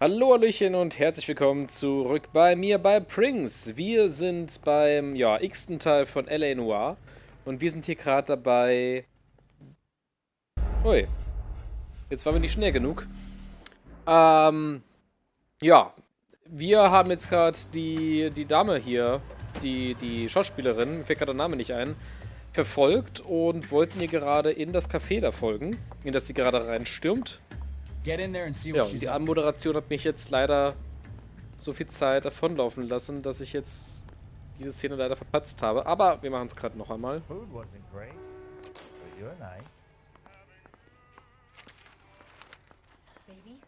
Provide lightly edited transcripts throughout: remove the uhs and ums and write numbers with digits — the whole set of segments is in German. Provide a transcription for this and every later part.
Hallo, Hallöchen und herzlich willkommen zurück bei mir bei Prince. Wir sind beim, x-ten Teil von L.A. Noire und wir sind hier gerade dabei... Ui, jetzt waren wir nicht schnell genug. Ähm, ja, wir haben jetzt gerade die Dame hier, die Schauspielerin, mir fällt gerade der Name nicht ein, verfolgt und wollten ihr gerade in das Café da folgen, in das sie gerade reinstürmt. Ja, und die Anmoderation hat mich jetzt leider so viel Zeit davonlaufen lassen, dass ich jetzt diese Szene leider verpatzt habe. Aber wir machen es gerade noch einmal. Food wasn't great, but you're nice. Baby?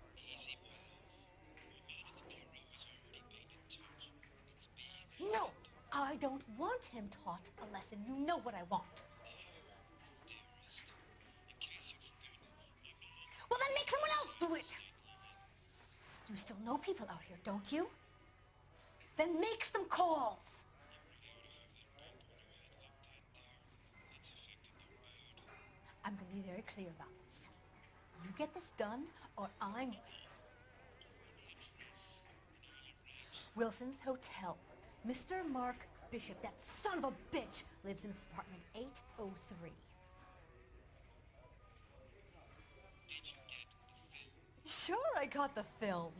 No! I don't want him taught a lesson. You know what I want. Well, then make someone else do it! You still know people out here, don't you? Then make some calls! I'm gonna be very clear about this. You get this done, or I'm... Wilson's Hotel. Mr. Mark Bishop, that son of a bitch, lives in apartment 803. Sure, I got the film.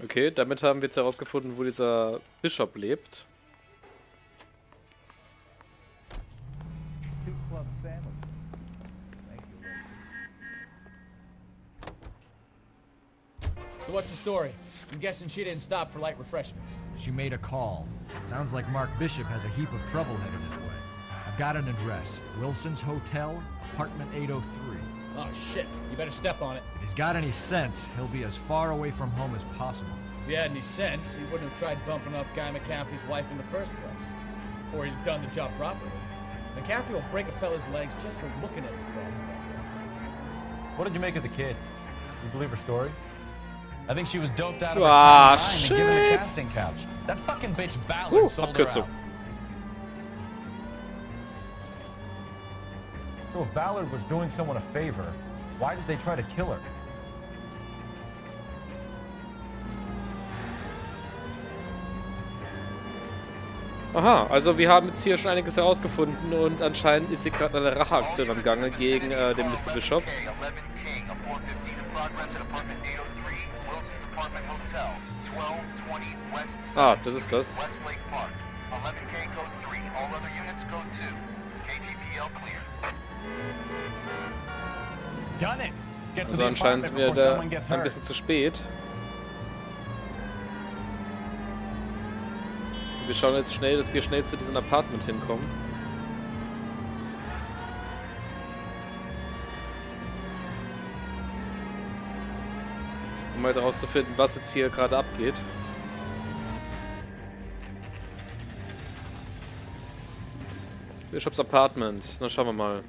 Okay, damit haben wir jetzt herausgefunden, wo dieser Bishop lebt. Two club family. Thank you. So what's the story? I'm guessing she didn't stop for light refreshments. She made a call. Sounds like Mark Bishop has a heap of trouble headed his way. I've got an address. Wilson's Hotel, apartment 803. Oh shit, you better step on it. If he's got any sense, he'll be as far away from home as possible. If he had any sense, he wouldn't have tried bumping off Guy McCaffrey's wife in the first place. Or he'd have done the job properly. McCaffrey will break a fella's legs just for looking at his problem. What did you make of the kid? You believe her story? I think she was doped out of Ah, her mind and given the shit. casting couch. That fucking bitch Ballard sold her Abkürzung. out. So if Ballard was doing someone a favor, why did they try to kill her? Aha, also wir haben jetzt hier schon einiges herausgefunden und anscheinend ist hier gerade eine Racheaktion am Gange gegen den Mr. Bishops. Ah, das ist das. Done it. Let's get to Also the anscheinend sind apartment wir before da someone gets ein hurt. bisschen zu spät. Wir schauen jetzt schnell, dass wir schnell zu diesem Apartment hinkommen. Um halt herauszufinden, was jetzt hier gerade abgeht. Bishops Apartment. Na, schauen wir mal.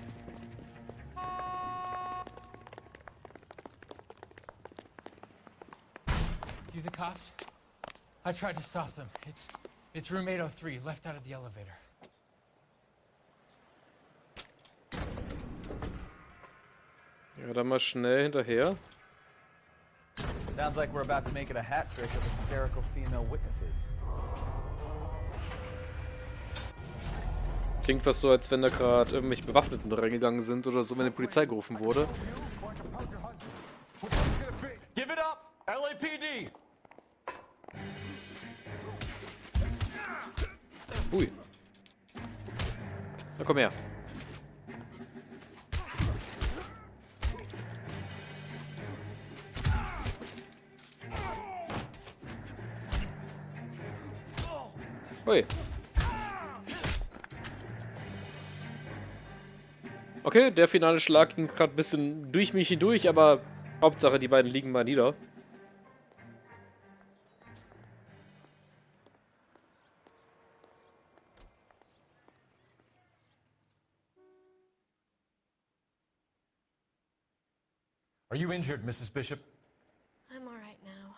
You the cops? I tried to stop them. It's room 803, left out of the elevator. Ja, dann mal schnell hinterher. Sounds like we're about to make it a hat trick of hysterical female witnesses. Klingt fast so, als wenn da gerade irgendwelche Bewaffneten reingegangen sind oder so, wenn die Polizei gerufen wurde. Give it up, LAPD. Ui. Na komm her. Ui. Okay, der finale Schlag ging gerade ein bisschen durch mich hindurch, aber Hauptsache, die beiden liegen mal nieder. Are you injured, Mrs. Bishop? I'm all right now.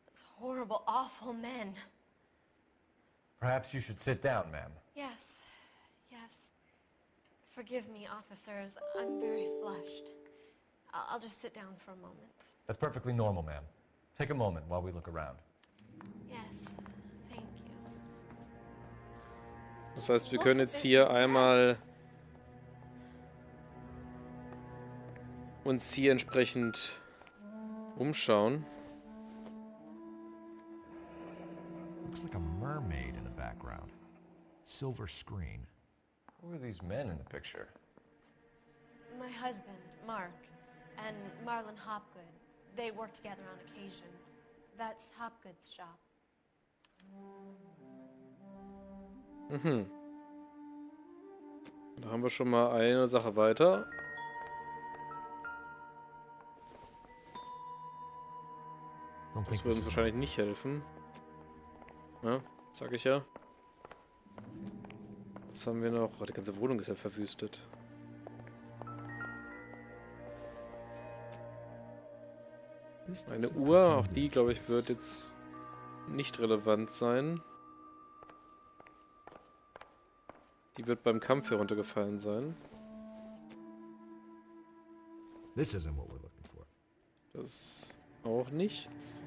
Those horrible, awful men. Perhaps you should sit down, ma'am. Yes. Yes. Forgive me, officers. I'm very flushed. I'll just sit down for a moment. That's perfectly normal, ma'am. Take a moment while we look around. Yes. Thank you. Das heißt, wir können jetzt hier einmal uns hier entsprechend umschauen. Looks like a mermaid in the background. Silver screen. Who are these men in the picture? My husband, Mark, and Marlon Hopgood. They work together on occasion. That's Hopgood's shop. Mhm. Da haben wir schon mal eine Sache weiter. Das würde uns wahrscheinlich nicht helfen. Ja, sag ich ja. Was haben wir noch? Oh, die ganze Wohnung ist ja verwüstet. Eine Uhr, auch die, glaube ich, wird jetzt nicht relevant sein. Die wird beim Kampf heruntergefallen sein. This isn't what we're looking for. Das ist auch nichts.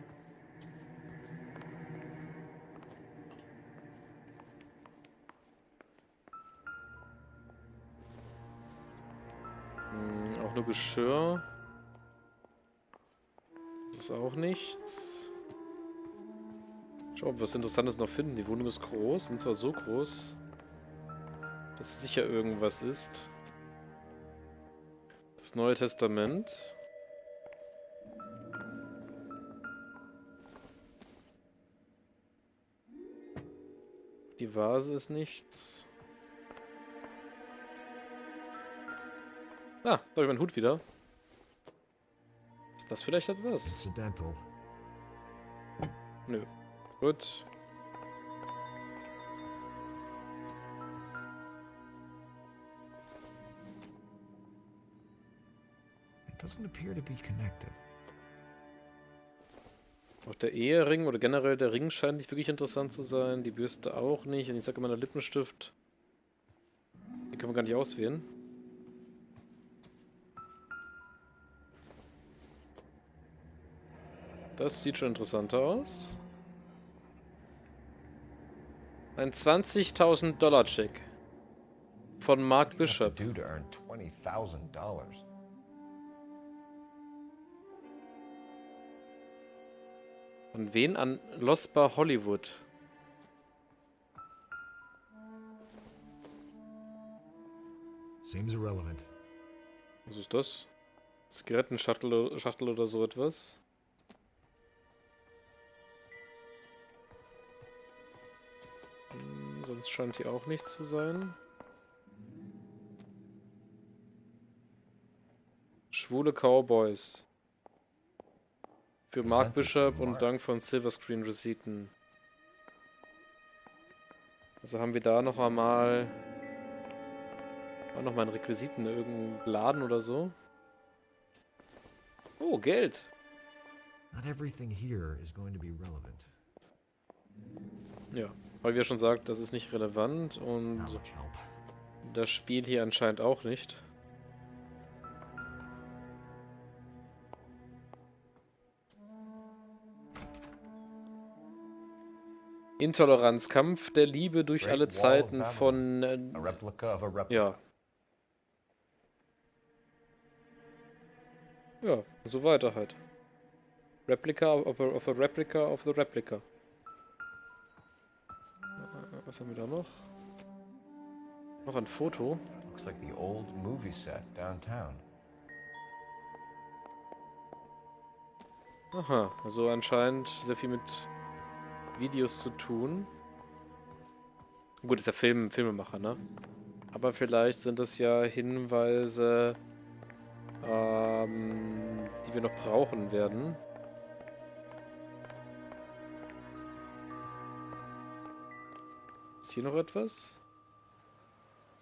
Auch nur Geschirr. Das ist auch nichts. Schau, ob wir was Interessantes noch finden. Die Wohnung ist groß, und zwar so groß, dass es sicher irgendwas ist. Das Neue Testament. Die Vase ist nichts. Ah, da habe ich meinen Hut wieder. Ist das vielleicht etwas? Incidental. Nö. Gut. It doesn't appear to be connected. Auch der Ehering oder generell der Ring scheint nicht wirklich interessant zu sein. Die Bürste auch nicht. Und ich sage immer, der Lippenstift. Den können wir gar nicht auswählen. Das sieht schon interessanter aus. Ein 20.000 $ Check von Mark Bishop. Do to earn $20,000. Von wen? An Losbar Hollywood. Seems irrelevant. Was ist das? Zigarettenschachtel oder so etwas? Sonst scheint hier auch nichts zu sein. Schwule Cowboys. Für Mark Bishop und Dank von Silverscreen Receipt. Also haben wir da noch einmal einen Requisiten, irgendeinen Laden oder so. Oh, Geld. Not everything here is going to be relevant. Ja, weil wir schon sagt, das ist nicht relevant und Knowledge help. das Spiel hier anscheinend auch nicht. Intoleranz, Kampf der Liebe durch alle Zeiten von... A replica of a replica. ja. Ja, und so weiter halt. Replica of a replica of the replica. Was haben wir da noch? Noch ein Foto. Looks like the old movie set downtown. Aha, also anscheinend sehr viel mit Videos zu tun. Gut, ist ja Filmemacher, ne? Aber vielleicht sind das ja Hinweise, die wir noch brauchen werden. Ist hier noch etwas?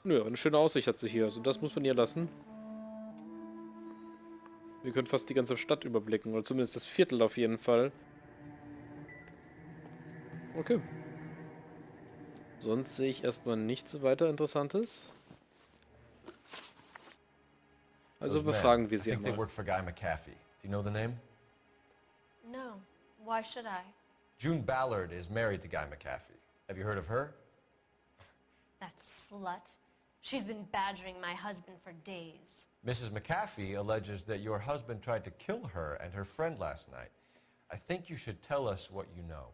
Nö, aber eine schöne Aussicht hat sie hier. Also das muss man ihr lassen. Wir können fast die ganze Stadt überblicken. Oder zumindest das Viertel auf jeden Fall. Okay. Sonst sehe ich erstmal nichts weiter Interessantes. Also Those men, befragen wir I sie think they einmal. work for Guy McAfee. Do you know the name? No. Why should I? June Ballard is married to Guy McAfee. Have you heard of her? That slut. She's been badgering my husband for days. Mrs. McAfee alleges that your husband tried to kill her and her friend last night. I think you should tell us what you know.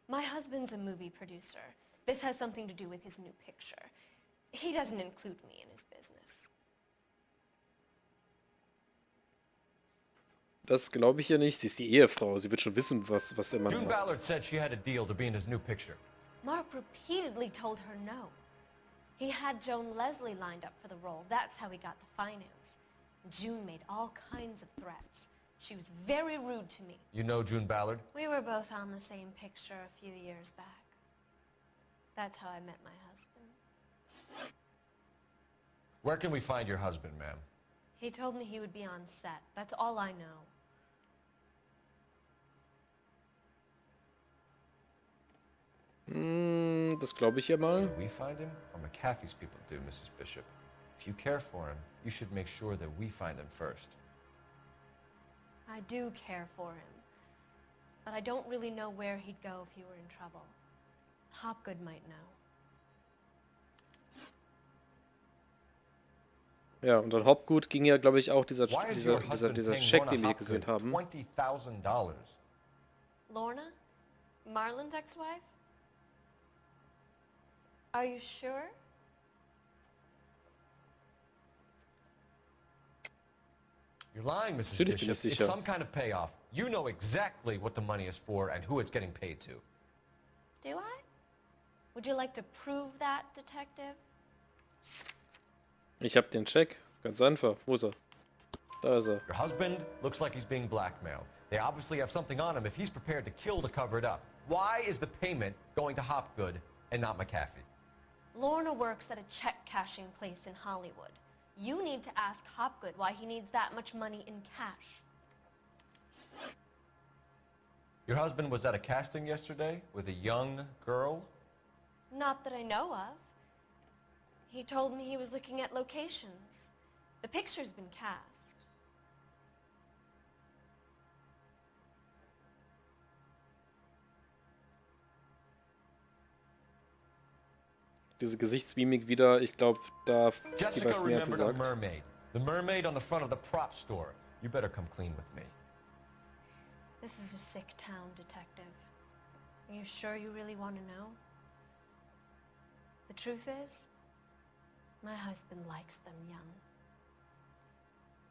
My husband's a movie producer. This has something to do with his new picture. He doesn't include me in his business. Das glaube ich ja nicht. Sie ist die Ehefrau. Sie wird schon wissen, was der Mann June macht. Ballard said she had a deal to be in his new picture. Mark repeatedly told her no. He had Joan Leslie lined up for the role. That's how he got the finance. June made all kinds of threats. She was very rude to me. You know June Ballard? We were both on the same picture a few years back. That's how I met my husband. Where can we find your husband, ma'am? He told me he would be on set. That's all I know. Das glaube ich ja mal. Do we find him, or McAfee's people do, Mrs. Bishop? If you care for him, you should make sure that we find him first. I do care for him. But I don't really know where he'd go if he were in trouble. Hopgood might know. Ja, und an Hopgood ging ja, glaube ich, auch dieser Why is your husband dieser paying Scheck, Lorna den wir hier Hopgood gesehen haben. $20,000? Lorna? Marlon's ex-wife? Are you sure? You're lying, Mrs. Natürlich bin ich Bishop. It's sicher. some kind of payoff. You know exactly what the money is for and who it's getting paid to. Do I? Would you like to prove that, detective? Ich habe den Scheck. Ganz einfach. Wo ist er? Da ist er. Your husband looks like he's being blackmailed. They obviously have something on him if he's prepared to kill to cover it up. Why is the payment going to Hopgood and not McAfee? Lorna works at a check-cashing place in Hollywood. You need to ask Hopgood why he needs that much money in cash. Your husband was at a casting yesterday with a young girl? Not that I know of. He told me he was looking at locations. The picture's been cast. Diese Gesichtsmimik wieder. Ich glaube, da die Jessica weiß mehr, als sie remembered a sagt. mermaid. The mermaid on the front of the prop store. You better come clean with me. This is a sick town, detective. Are you sure you really want to know? The truth is, my husband likes them young.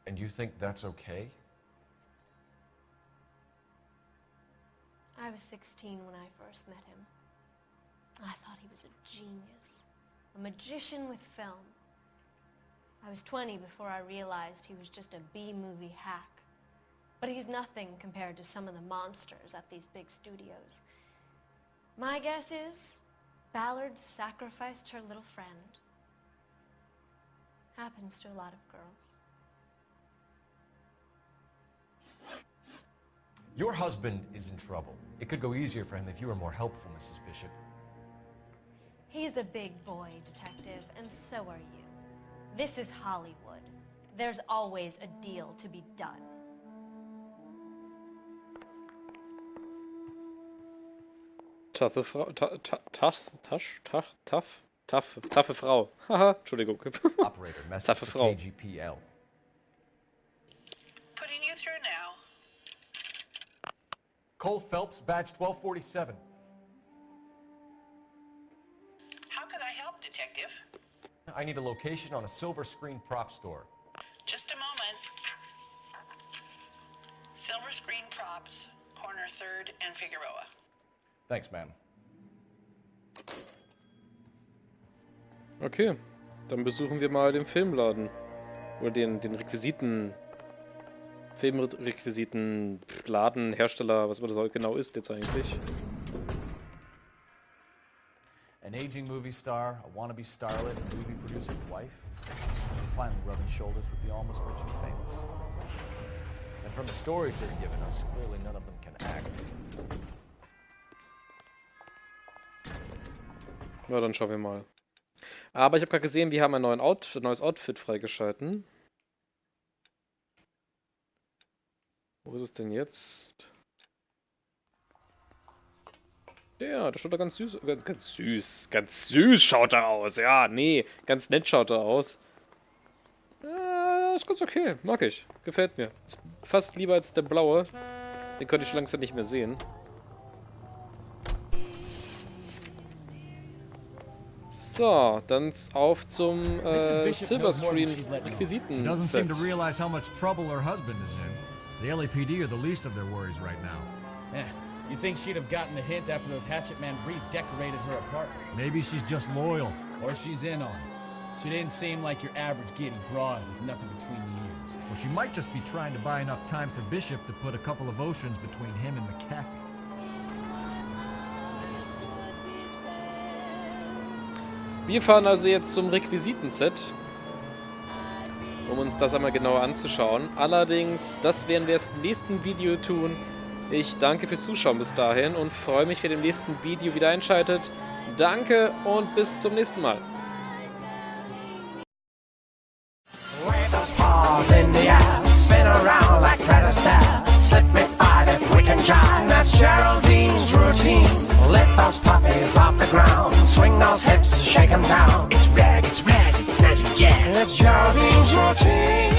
And you think that's okay? I was 16 when I first met him. I thought he was a genius, a magician with film. I was 20 before I realized he was just a B-movie hack. But he's nothing compared to some of the monsters at these big studios. My guess is Ballard sacrificed her little friend. Happens to a lot of girls. Your husband is in trouble. It could go easier for him if you were more helpful, Mrs. Bishop. He's a big boy, detective, and so are you. This is Hollywood. There's always a deal to be done. Taffe Frau. Taffe Frau. Haha, Entschuldigung. Operator, message Taffe to Frau. KGPL. Putting you through now. Cole Phelps, badge 1247. How can I help, Detective? I need a location on a silver screen prop store. Just a moment. Silver Screen Props, corner 3rd and Figueroa. Thanks, ma'am. Okay, dann besuchen wir mal den Filmladen. Oder den Requisiten. Filmrequisiten, Laden, Hersteller, was das genau ist jetzt eigentlich. An aging movie star, a wannabe starlet, and movie producer's wife. And finally rubbing shoulders with the almost rich and famous. And from the stories they're giving us, clearly none of them can act. Ja, dann schauen wir mal. Aber ich habe gerade gesehen, wir haben ein neues Outfit freigeschalten. Wo ist es denn jetzt? Der schaut da ganz süß. Ganz süß schaut er aus. Ja, nee, ganz nett schaut er aus. Ist ganz okay. Mag ich. Gefällt mir. Ist fast lieber als der blaue. Den könnte ich schon langsam nicht mehr sehen. So, dann auf zum Silverscreen-Requisiten. Doesn't seem to realize how much trouble her husband is in. The LAPD are the least of their worries right now. Yeah. You think she'd have gotten the hint after those Hatchet Men redecorated her apartment? Maybe she's just loyal. Or she's in on it. She didn't seem like your average giddy broad with nothing between the ears. Well, she might just be trying to buy enough time for Bishop to put a couple of oceans between him and McCaffrey. Wir fahren also jetzt zum Requisitenset, um uns das einmal genauer anzuschauen. Allerdings, das werden wir erst im nächsten Video tun. Ich danke fürs Zuschauen bis dahin und freue mich, wenn ihr im nächsten Video wieder einschaltet. Danke und bis zum nächsten Mal. In the air, spin around like Fred Astaire. Slip me by if we can jive. That's Geraldine's routine. Lift those puppies off the ground. Swing those hips, shake them down. It's rag, it's razz, it's snazzy jazz. It's Geraldine's routine.